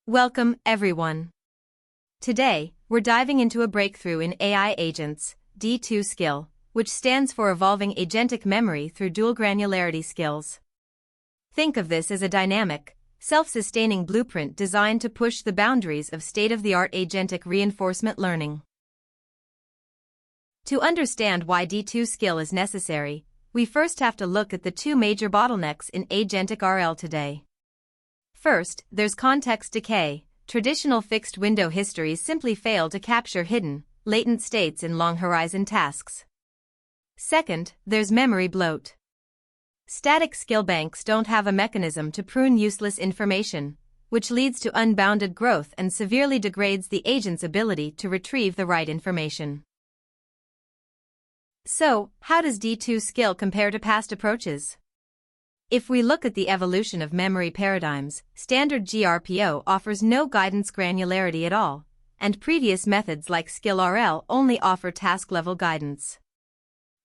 Welcome, everyone. Today, we're diving into a breakthrough in AI agents, D2 skill, which stands for Evolving Agentic Memory through Dual-Granularity skills. Think of this as a dynamic, self-sustaining blueprint designed to push the boundaries of state-of-the-art agentic reinforcement learning. To understand why D2 skill is necessary, we first have to look at the two major bottlenecks in agentic RL today. First, there's context decay. Traditional fixed window histories simply fail to capture hidden, latent states in long-horizon tasks. Second, there's memory bloat. Static skill banks don't have a mechanism to prune useless information, which leads to unbounded growth and severely degrades the agent's ability to retrieve the right information. So, how does D2 skill compare to past approaches? If we look at the evolution of memory paradigms, standard GRPO offers no guidance granularity at all, and previous methods like skill RL only offer task-level guidance.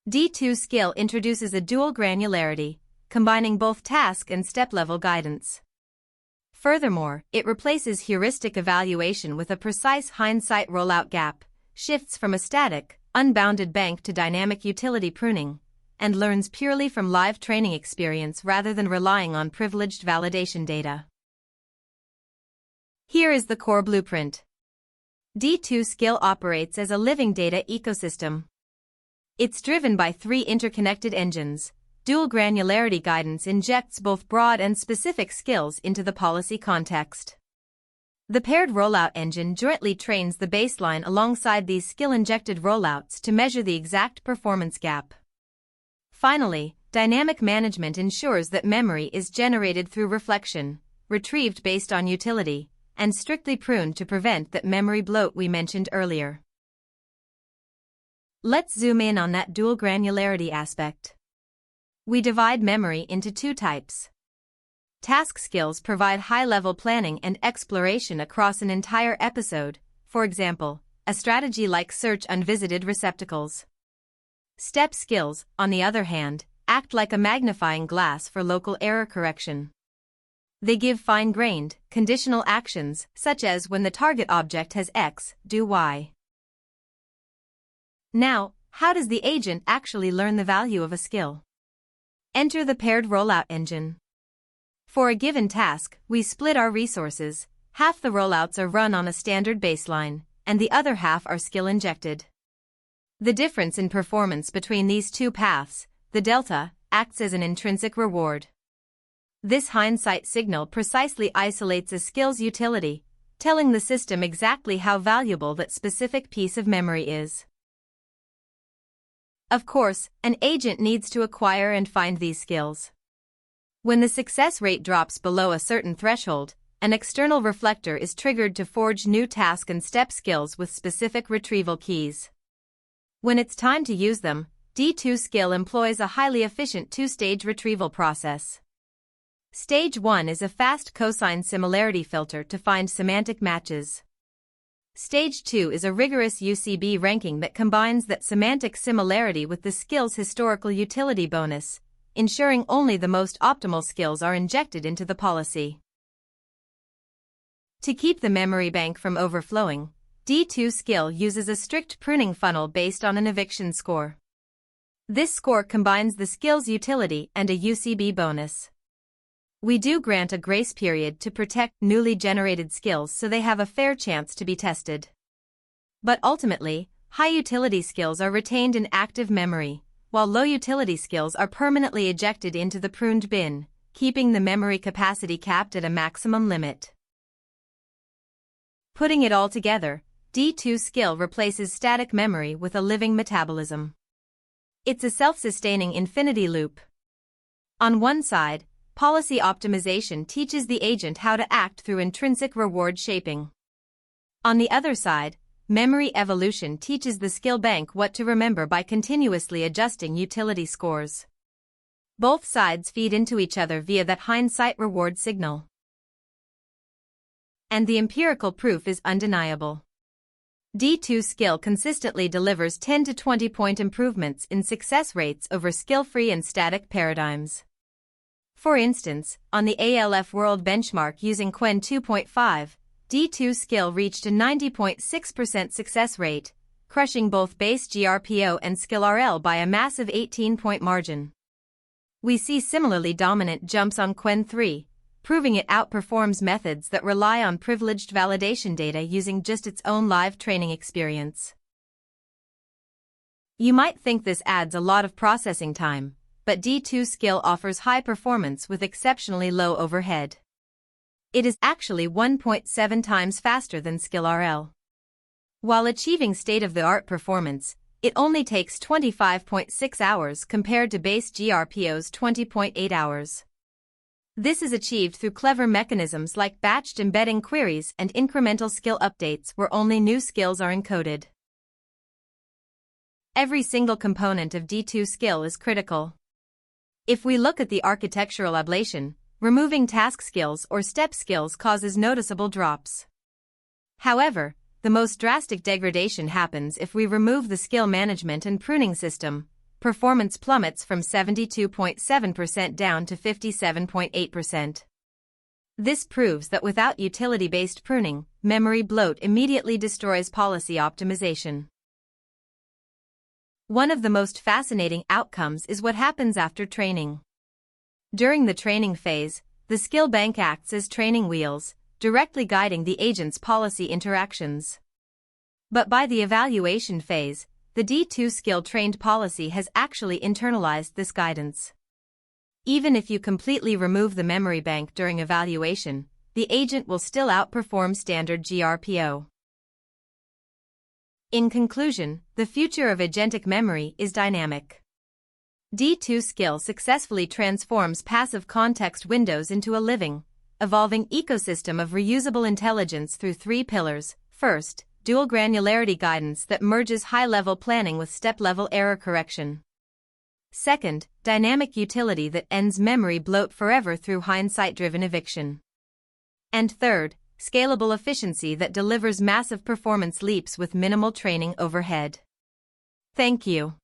D2 skill introduces a dual granularity, combining both task and step-level guidance. Furthermore, it replaces heuristic evaluation with a precise hindsight rollout gap, shifts from a static, unbounded bank to dynamic utility pruning, and learns purely from live training experience rather than relying on privileged validation data. Here is the core blueprint. D2 skill operates as a living data ecosystem. It's driven by three interconnected engines. Dual granularity guidance injects both broad and specific skills into the policy context. The paired rollout engine jointly trains the baseline alongside these skill-injected rollouts to measure the exact performance gap. Finally, dynamic management ensures that memory is generated through reflection, retrieved based on utility, and strictly pruned to prevent that memory bloat we mentioned earlier. Let's zoom in on that dual granularity aspect. We divide memory into two types. Task skills provide high-level planning and exploration across an entire episode, for example, a strategy like search unvisited receptacles. Step skills, on the other hand, act like a magnifying glass for local error correction. They give fine-grained, conditional actions, such as when the target object has X, do Y. Now, how does the agent actually learn the value of a skill? Enter the paired rollout engine. For a given task, we split our resources. Half the rollouts are run on a standard baseline, and the other half are skill-injected. The difference in performance between these two paths, the delta, acts as an intrinsic reward. This hindsight signal precisely isolates a skill's utility, telling the system exactly how valuable that specific piece of memory is. Of course, an agent needs to acquire and find these skills. When the success rate drops below a certain threshold, an external reflector is triggered to forge new task and step skills with specific retrieval keys. When it's time to use them, D2 skill employs a highly efficient two-stage retrieval process. Stage 1 is a fast cosine similarity filter to find semantic matches. Stage 2 is a rigorous UCB ranking that combines that semantic similarity with the skill's historical utility bonus, ensuring only the most optimal skills are injected into the policy. To keep the memory bank from overflowing, D2 skill uses a strict pruning funnel based on an eviction score. This score combines the skill's utility and a UCB bonus. We do grant a grace period to protect newly generated skills so they have a fair chance to be tested. But ultimately, high-utility skills are retained in active memory, while low-utility skills are permanently ejected into the pruned bin, keeping the memory capacity capped at a maximum limit. Putting it all together, D2 skill replaces static memory with a living metabolism. It's a self-sustaining infinity loop. On one side, policy optimization teaches the agent how to act through intrinsic reward shaping. On the other side, memory evolution teaches the skill bank what to remember by continuously adjusting utility scores. Both sides feed into each other via that hindsight reward signal. And the empirical proof is undeniable. D2 skill consistently delivers 10 to 20-point improvements in success rates over skill-free and static paradigms. For instance, on the ALF World Benchmark using Quen 2.5, D2 skill reached a 90.6% success rate, crushing both base GRPO and skill RL by a massive 18-point margin. We see similarly dominant jumps on Quen 3, proving it outperforms methods that rely on privileged validation data using just its own live training experience. You might think this adds a lot of processing time, but D2 skill offers high performance with exceptionally low overhead. It is actually 1.7 times faster than skill RL. While achieving state-of-the-art performance, it only takes 25.6 hours compared to base GRPO's 20.8 hours. This is achieved through clever mechanisms like batched embedding queries and incremental skill updates where only new skills are encoded. Every single component of D2 skill is critical. If we look at the architectural ablation, removing task skills or step skills causes noticeable drops. However, the most drastic degradation happens if we remove the skill management and pruning system. Performance plummets from 72.7% down to 57.8%. This proves that without utility-based pruning, memory bloat immediately destroys policy optimization. One of the most fascinating outcomes is what happens after training. During the training phase, the skill bank acts as training wheels, directly guiding the agent's policy interactions. But by the evaluation phase, the D2 skill trained policy has actually internalized this guidance. Even if you completely remove the memory bank during evaluation, the agent will still outperform standard GRPO. In conclusion, the future of agentic memory is dynamic. D2 skill successfully transforms passive context windows into a living, evolving ecosystem of reusable intelligence through three pillars. First, dual granularity guidance that merges high-level planning with step-level error correction. Second, dynamic utility that ends memory bloat forever through hindsight-driven eviction. And third, scalable efficiency that delivers massive performance leaps with minimal training overhead. Thank you.